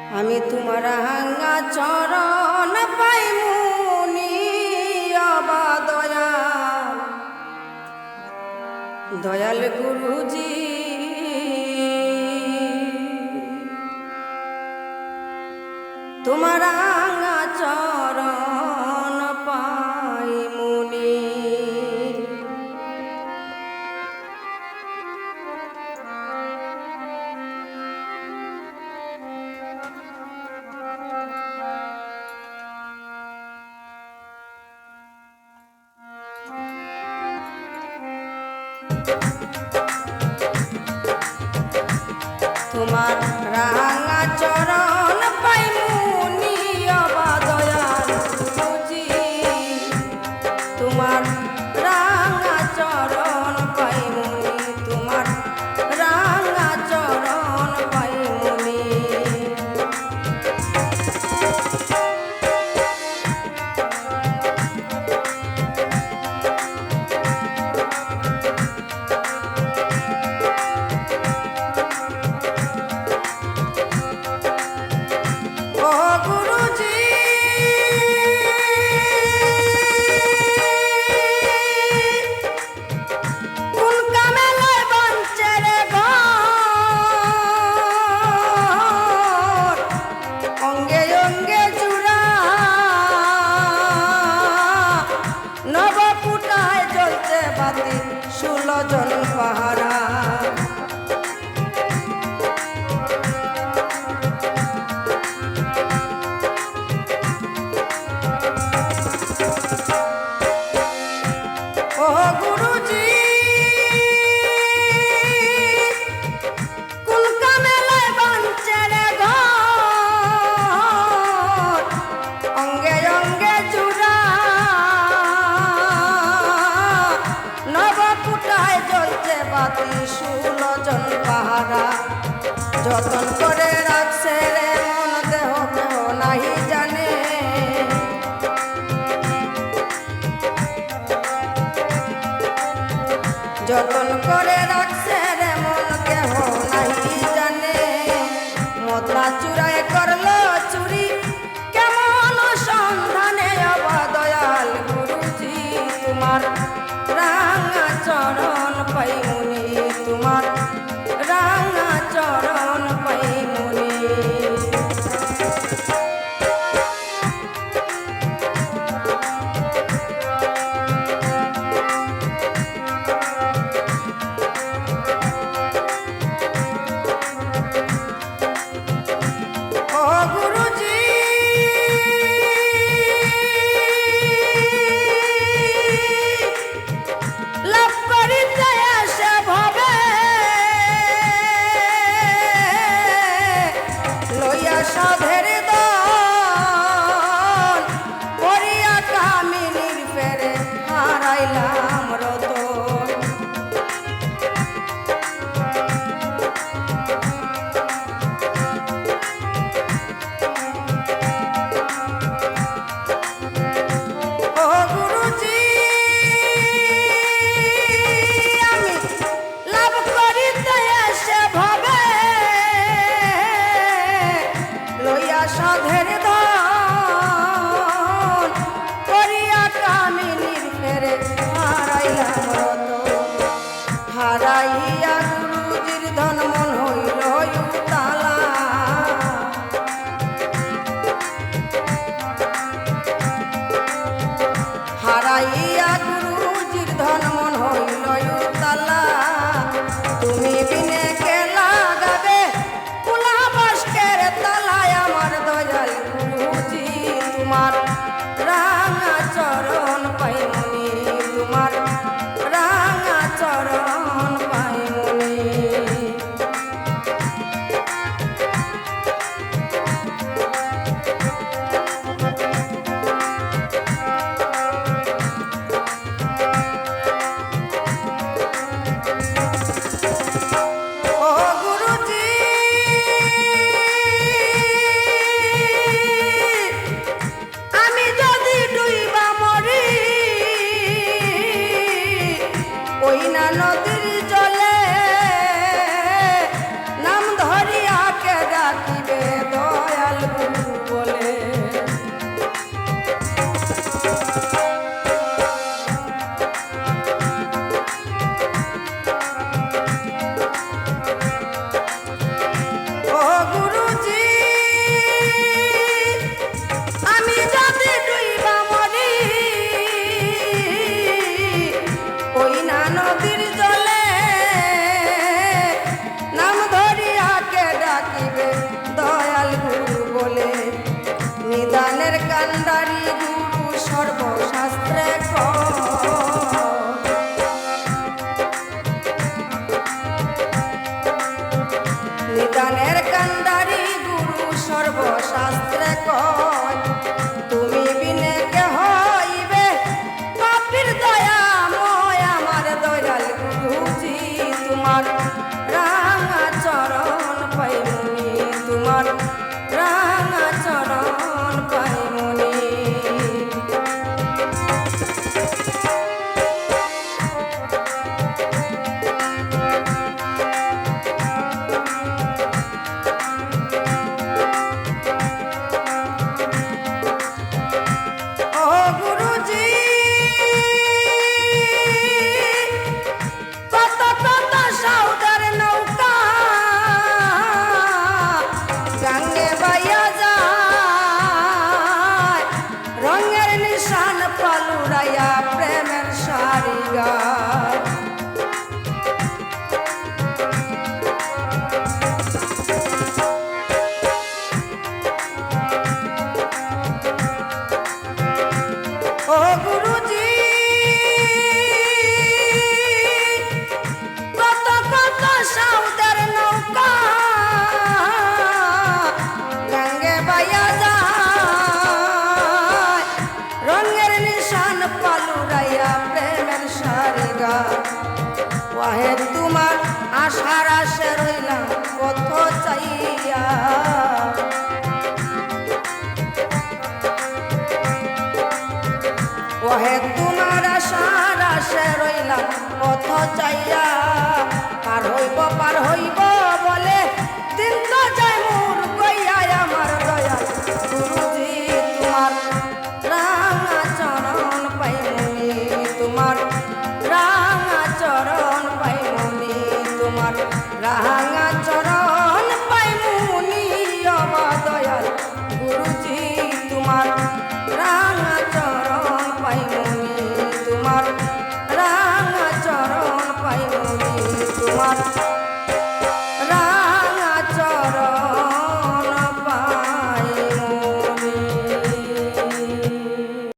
আমি তোমার হাঙ্গা চরণ পাইমুনি অবা দয়াল দয়াল গুরুজি তোমার হাঙ্গা চরণ পাইমুনি তোমার রাঙা চরণ পাইমুনি অবা দয়াল গুরুজি তোমার রাঙা চরণ পাইমুনি তোমার রাঙা চরণ পাইমুনি ষোলজন পাহারা ও গুরুজি কোন কামেলায় বাঞ্চে রে ঘর অঙ্গে অঙ্গে চূড়া নবকুটায় জ্বলছে বাতি ষোলজন পাহারা যতন করে রাখছে রে মন দেহ কেহ নাহি জানে যতন করে রাখছে রে মন কেহ নাহি জানে মতলা চূড়ায় করলো চুরি কেমন সন্ধানে অবা দয়াল গুরুজি তোমার রাঙা চরণ পাইমুনি তোমার রাঙা চরণ পাইমুনি ও গুরুজি লাভ করিতে আসে ভবে লইয়া সাধের দল করিয়া কামিনীর ফেরে হারাইলাম রতন ও গুরুজি আমি লাভ করিতে এসে ভবে লইয়া সাধের ধন করিয়া কামিনীর ফেরে হারাইলাম রতন হারাইয়া গুরুজির ধন মন হইল উতালা হারাইয়া গুরুজির ধন মন হইল উতালা তুমি বিনে কে লাগাবে কুলা বাস্কের তালায় আমার দয়াল গুরুজি তোমার রাঙা চরণ পাইমুনি তোমার রাঙা চরণ পাইমুনি ও গুরুজি আমি যদি ডুইবা মরি ওই না নদীর জলে নাম ধরিয়া কে ডাকিবে দয়া পাহারা ওহে তোমার আশার আশে রইলাম কত চাইয়া ওহে তোমার আশার আশে রইলাম কত চাইয়া পার হইব বলে দিন তো যায় মোর গইয়া আমার দয়া গুরুজি তোমার রাঙা চরণ পাইমনি তোমার রাঙা চরণ পাইমনি তোমার রাঙা